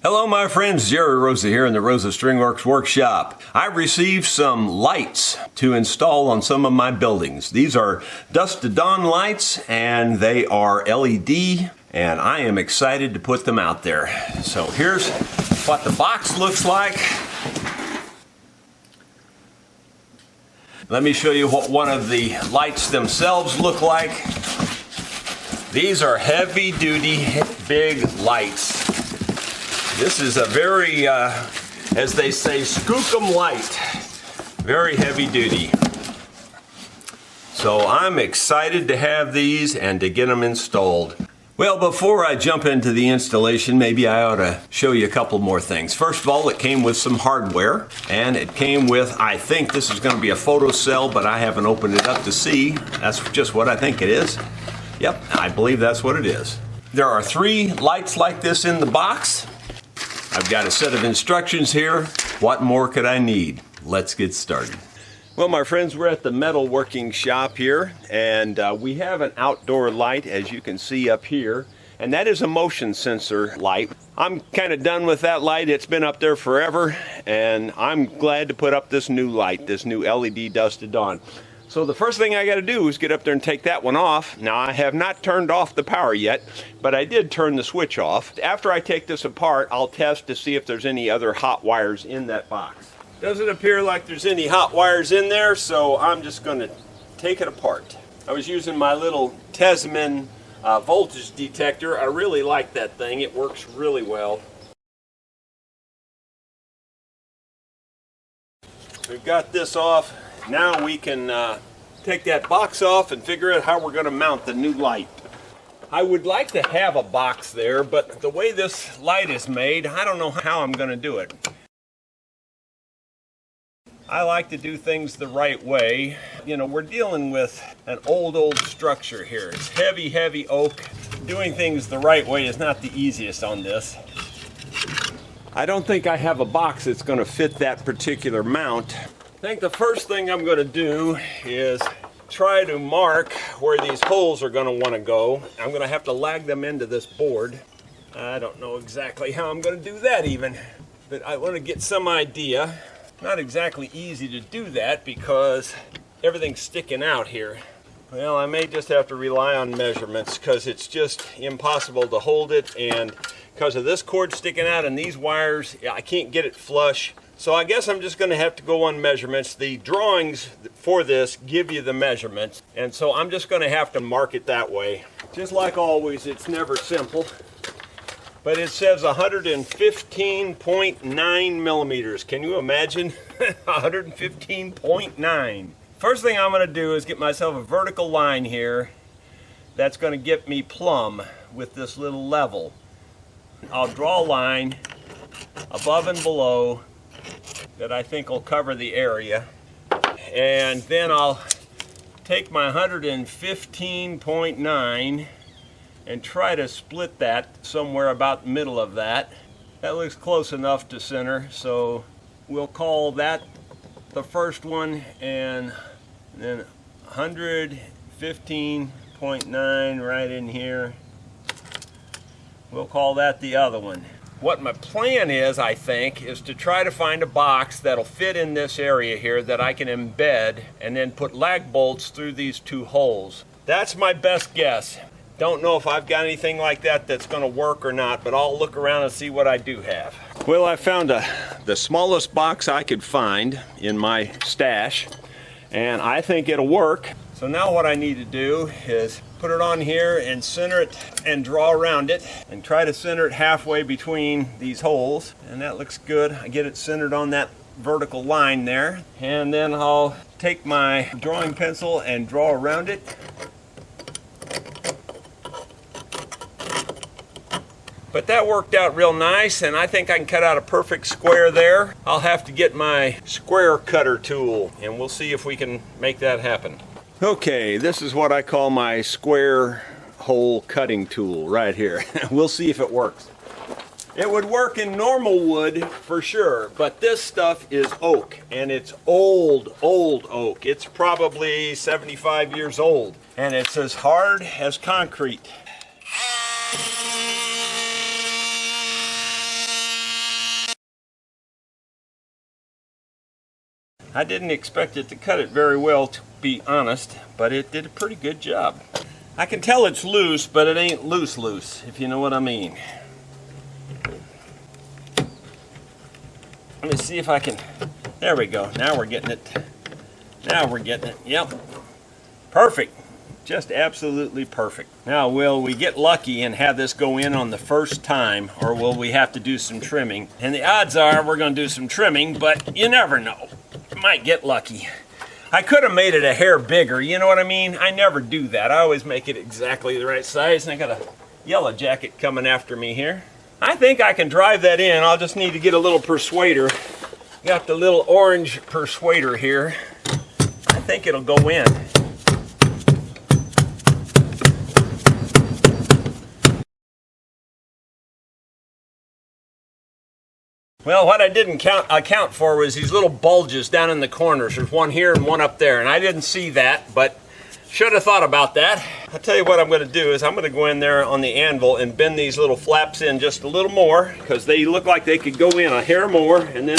Hello my friends, Jerry Rosa here in the Rosa Stringworks workshop. I've received some lights to install on some of my buildings. These are dusk to dawn lights and they are LED and I am excited to put them out there. So here's what the box looks like. Let me show you what one of the lights themselves look like. These are heavy duty big lights. This is a very, as they say, skookum light. Very heavy duty. So I'm excited to have these and to get them installed. Well, before I jump into the installation, maybe I ought to show you a couple more things. First of all, it came with some hardware, and it came with, I think this is going to be a photo cell, but I haven't opened it up to see. That's just what I think it is. Yep, I believe that's what it is. There are 3 lights like this in the box. I've got a set of instructions here. What more could I need? Let's get started. Well, my friends, we're at the metal working shop here, and we have an outdoor light, as you can see up here, and that is a motion sensor light. I'm kind of done with that light. It's been up there forever, and I'm glad to put up this new light, this new LED dusk to dawn. So the first thing I got to do is get up there and take that one off. Now I have not turned off the power yet, but I did turn the switch off. After I take this apart, I'll test to see if there's any other hot wires in that box. Doesn't appear like there's any hot wires in there, so I'm just going to take it apart. I was using my little Tesman voltage detector. I really like that thing. It works really well. We've got this off. Now we can take that box off and figure out how we're going to mount the new light. I would like to have a box there, but the way this light is made, I don't know how I'm going to do it. I like to do things the right way. You know, we're dealing with an old structure here. It's heavy oak. Doing things the right way is not the easiest on this. I don't think I have a box that's going to fit that particular mount. I think the first thing I'm going to do is try to mark where these holes are going to want to go. I'm going to have to lag them into this board. I don't know exactly how I'm going to do that even, but I want to get some idea. Not exactly easy to do that because everything's sticking out here. Well, I may just have to rely on measurements because it's just impossible to hold it, and because of this cord sticking out and these wires, I can't get it flush. So I guess I'm just going to have to go on measurements. The drawings for this give you the measurements, and so I'm just going to have to mark it that way. Just like always, it's never simple, but it says 115.9 millimeters. Can you imagine? 115.9. First thing I'm going to do is get myself a vertical line here that's going to get me plumb with this little level. I'll draw a line above and below that I think will cover the area, and then I'll take my 115.9 and try to split that somewhere about the middle of that. That looks close enough to center, so we'll call that the first one, and then 115.9 right in here. We'll call that the other one. What my plan is, I think, is to try to find a box that'll fit in this area here that I can embed and then put lag bolts through these 2 holes. That's my best guess. Don't know if I've got anything like that that's going to work or not, but I'll look around and see what I do have. Well, I found the smallest box I could find in my stash, and I think it'll work. So now what I need to do is put it on here and center it and draw around it and try to center it halfway between these holes, and that looks good. I get it centered on that vertical line there, and then I'll take my drawing pencil and draw around it. But that worked out real nice, and I think I can cut out a perfect square there. I'll have to get my square cutter tool, and we'll see if we can make that happen. Okay, this is what I call my square hole cutting tool right here. We'll see if it works. It would work in normal wood for sure, but this stuff is oak, and it's old oak. It's probably 75 years old, and it's as hard as concrete. I didn't expect it to cut it very well, to be honest, but it did a pretty good job. I can tell it's loose, but it ain't loose, if you know what I mean. Let me see if I can, there we go, now we're getting it. Now we're getting it, yep. Perfect, just absolutely perfect. Now will we get lucky and have this go in on the first time, or will we have to do some trimming? And the odds are we're gonna do some trimming, but you never know. Might get lucky. I could have made it a hair bigger, you know what I mean? I never do that. I always make it exactly the right size, and I got a yellow jacket coming after me here. I think I can drive that in. I'll just need to get a little persuader. Got the little orange persuader here. I think it'll go in. Well, what I didn't account for was these little bulges down in the corners. There's one here and one up there, and I didn't see that, but should have thought about that. I'll tell you what I'm going to do is I'm going to go in there on the anvil and bend these little flaps in just a little more, because they look like they could go in a hair more, and then,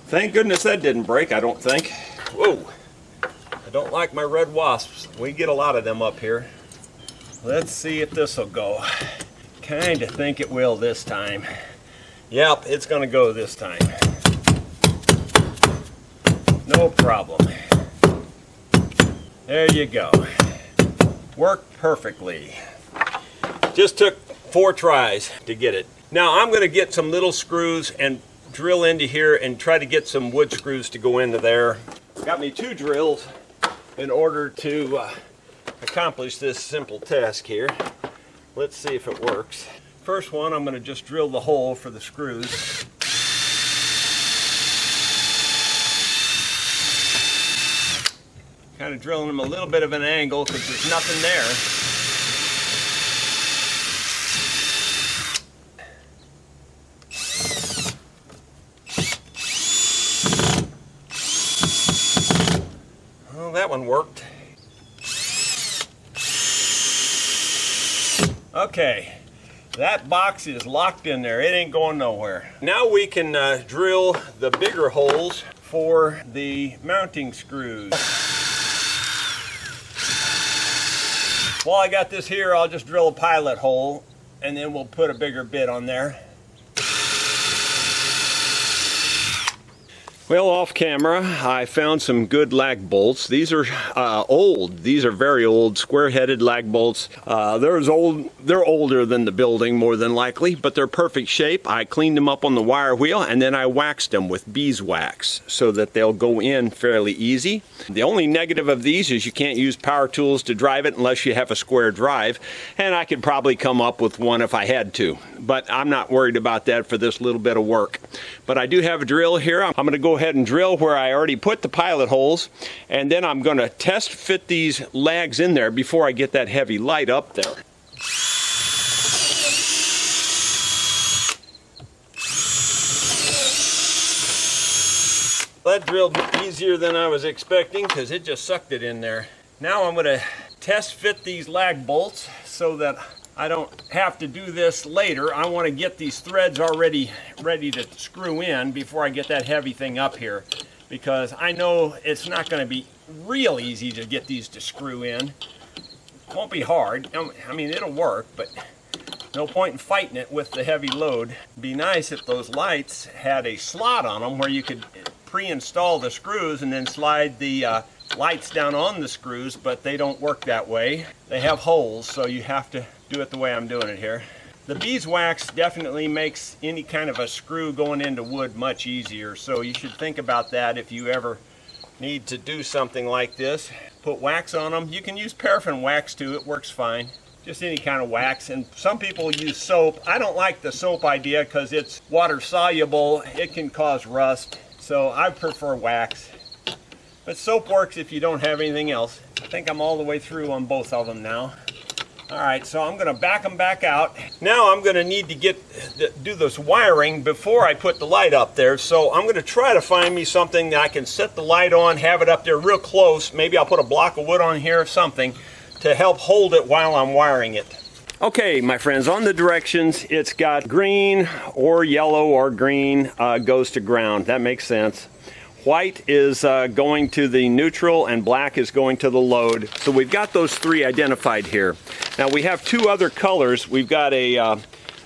thank goodness that didn't break, I don't think. Whoa, I don't like my red wasps. We get a lot of them up here. Let's see if this will go. Kind of think it will this time. Yep, it's going to go this time. No problem. There you go. Worked perfectly. Just took 4 tries to get it. Now I'm going to get some little screws and drill into here and try to get some wood screws to go into there. Got me 2 drills in order to accomplish this simple task here. Let's see if it works. First one, I'm going to just drill the hole for the screws. Kind of drilling them a little bit of an angle because there's nothing there. Well, that one worked. Okay. That box is locked in there. It ain't going nowhere. Now we can drill the bigger holes for the mounting screws. While I got this here, I'll just drill a pilot hole and then we'll put a bigger bit on there. Well, off camera, I found some good lag bolts. These are old. These are very old, square-headed lag bolts. They're older than the building, more than likely, but they're perfect shape. I cleaned them up on the wire wheel, and then I waxed them with beeswax so that they'll go in fairly easy. The only negative of these is you can't use power tools to drive it unless you have a square drive, and I could probably come up with one if I had to, but I'm not worried about that for this little bit of work. But I do have a drill here. I'm going to go ahead and drill where I already put the pilot holes, and then I'm going to test fit these lags in there before I get that heavy light up there. That drilled easier than I was expecting because it just sucked it in there. Now I'm going to test fit these lag bolts so that I don't have to do this later. I want to get these threads already ready to screw in before I get that heavy thing up here, because I know it's not going to be real easy to get these to screw in. It won't be hard. I mean, it'll work, but no point in fighting it with the heavy load. It'd be nice if those lights had a slot on them where you could pre-install the screws and then slide the lights down on the screws, but they don't work that way. They have holes, so you have to do it the way I'm doing it here. The beeswax definitely makes any kind of a screw going into wood much easier, so you should think about that if you ever need to do something like this. Put wax on them. You can use paraffin wax too, it works fine. Just any kind of wax, and some people use soap. I don't like the soap idea because it's water soluble. It can cause rust, so I prefer wax. But soap works if you don't have anything else. I think I'm all the way through on both of them now. Alright, so I'm going to back them back out. Now I'm going to need to do this wiring before I put the light up there. So I'm going to try to find me something that I can set the light on, have it up there real close. Maybe I'll put a block of wood on here or something to help hold it while I'm wiring it. Okay, my friends, on the directions, it's got green or yellow or green goes to ground. That makes sense. White is going to the neutral and black is going to the load. So we've got those three identified here. Now we have two other colors. We've got a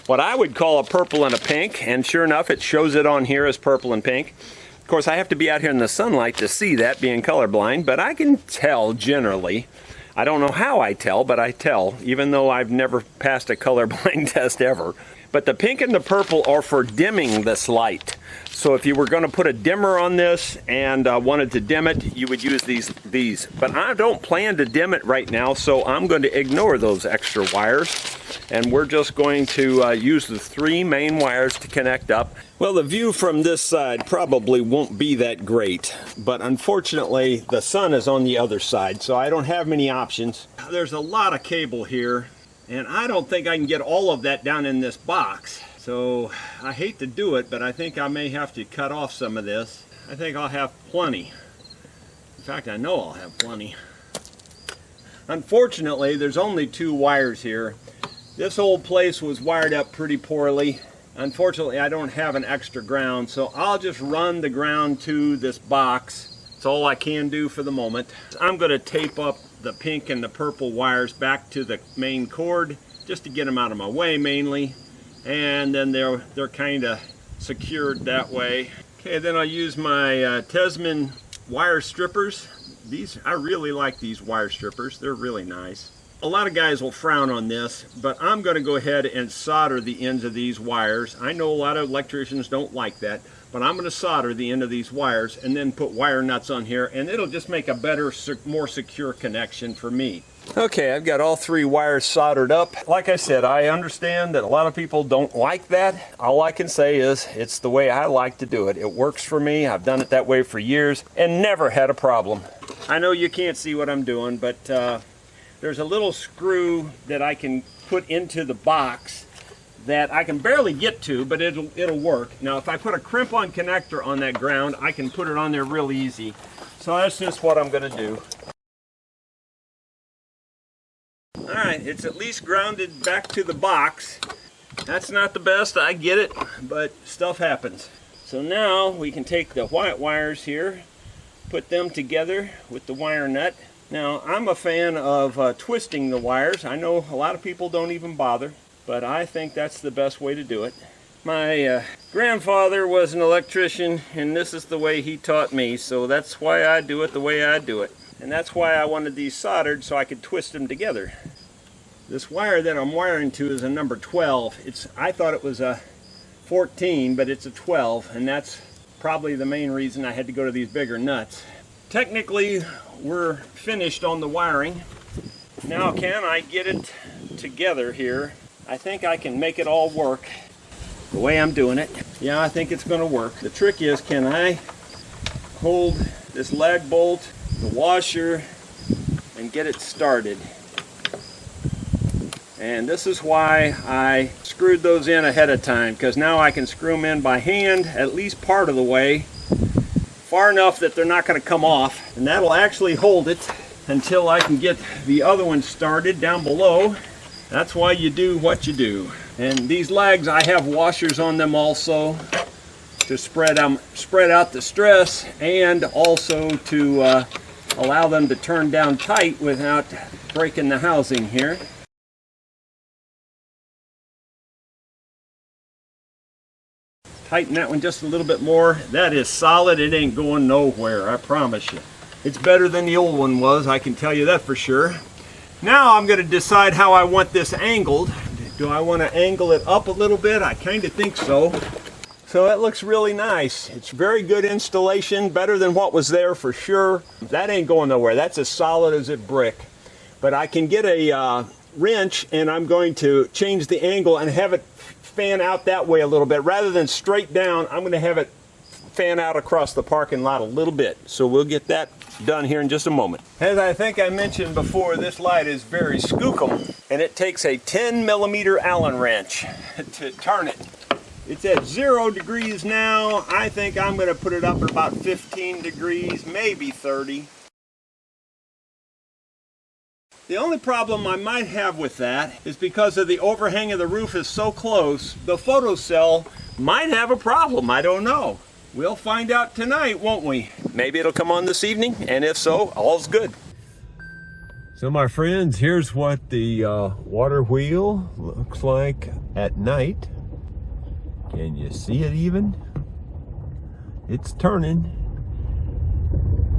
what I would call a purple and a pink, and sure enough it shows it on here as purple and pink. Of course I have to be out here in the sunlight to see that, being colorblind, but I can tell generally. I don't know how I tell, but I tell, even though I've never passed a colorblind test ever. But the pink and the purple are for dimming this light. So if you were going to put a dimmer on this and wanted to dim it, you would use these. But I don't plan to dim it right now, so I'm going to ignore those extra wires. And we're just going to use the three main wires to connect up. Well, the view from this side probably won't be that great, but unfortunately the sun is on the other side, so I don't have many options. There's a lot of cable here, and I don't think I can get all of that down in this box. So I hate to do it, but I think I may have to cut off some of this. I think I'll have plenty. In fact, I know I'll have plenty. Unfortunately, there's only two wires here. This old place was wired up pretty poorly. Unfortunately, I don't have an extra ground, so I'll just run the ground to this box. That's all I can do for the moment. I'm going to tape up the pink and the purple wires back to the main cord, just to get them out of my way mainly. And then they're kind of secured that way. Okay, then I'll use my Tesman wire strippers. I really like these wire strippers. They're really nice. A lot of guys will frown on this, but I'm going to go ahead and solder the ends of these wires. I know a lot of electricians don't like that, but I'm going to solder the end of these wires and then put wire nuts on here, and it'll just make a better, more secure connection for me. Okay, I've got all three wires soldered up. Like I said, I understand that a lot of people don't like that. All I can say is it's the way I like to do it. It works for me. I've done it that way for years and never had a problem. I know you can't see what I'm doing, but there's a little screw that I can put into the box that I can barely get to, but it'll work. Now, if I put a crimp-on connector on that ground, I can put it on there real easy. So that's just what I'm going to do. Alright, it's at least grounded back to the box. That's not the best, I get it, but stuff happens. So now we can take the white wires here, put them together with the wire nut. Now, I'm a fan of twisting the wires. I know a lot of people don't even bother, but I think that's the best way to do it. My grandfather was an electrician, and this is the way he taught me, so that's why I do it the way I do it. And that's why I wanted these soldered, so I could twist them together. This wire that I'm wiring to is a number 12. I thought it was a 14, but it's a 12, and that's probably the main reason I had to go to these bigger nuts. Technically, we're finished on the wiring. Now, can I get it together here? I think I can make it all work the way I'm doing it. Yeah, I think it's going to work. The trick is, can I hold this lag bolt, the washer, and get it started? And this is why I screwed those in ahead of time, because now I can screw them in by hand at least part of the way, far enough that they're not going to come off, and that'll actually hold it until I can get the other one started down below. That's why you do what you do. And these lags, I have washers on them also to spread out the stress, and also to allow them to turn down tight without breaking the housing here. Tighten that one just a little bit more. That is solid. It ain't going nowhere, I promise you. It's better than the old one was, I can tell you that for sure. Now I'm going to decide how I want this angled. Do I want to angle it up a little bit? I kind of think so. So that looks really nice. It's very good installation, better than what was there for sure. That ain't going nowhere. That's as solid as a brick. But I can get a wrench, and I'm going to change the angle and have it fan out that way a little bit. Rather than straight down, I'm going to have it fan out across the parking lot a little bit. So we'll get that done here in just a moment. As I think I mentioned before, this light is very skookum, and it takes a 10mm Allen wrench to turn it. It's at 0 degrees now. I think I'm going to put it up at about 15 degrees, maybe 30. The only problem I might have with that is because of the overhang of the roof is so close, the photocell might have a problem. I don't know. We'll find out tonight, won't we? Maybe it'll come on this evening, and if so, all's good. So my friends, here's what the water wheel looks like at night. Can you see it even? It's turning.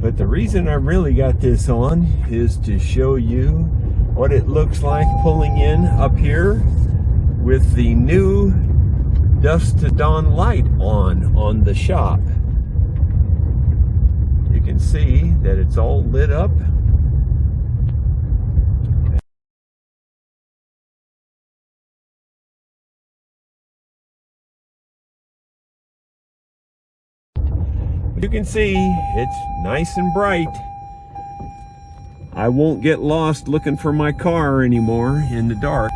But the reason I really got this on is to show you what it looks like pulling in up here with the new dusk to dawn light on the shop. You can see that it's all lit up. You can see it's nice and bright. I won't get lost looking for my car anymore in the dark.